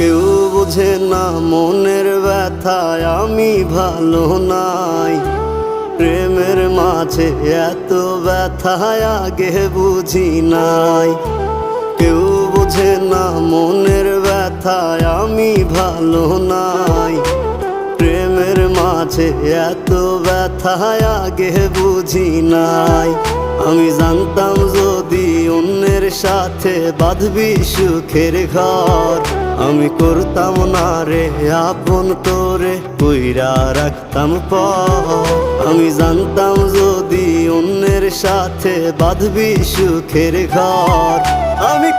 কেউ বোঝে না মনের ব্যথায় আমি ভালো নাই। প্রেমের মাঝে এত ব্যথায় আগে বুঝি নাই। কেউ বোঝে না মনের ব্যথায় আমি ভালো নাই। প্রেমের মাঝে এত ব্যথায় আগে বুঝি নাই। আমি জানতাম যদি অন্যের সাথে বাঁধবি সুখের ঘর, আমি করতাম না রে আপন তোরে কইরা রাখতাম পর। আমি জানতাম যদি অন্যের সাথে বাঁধবি সুখের ঘর, আমি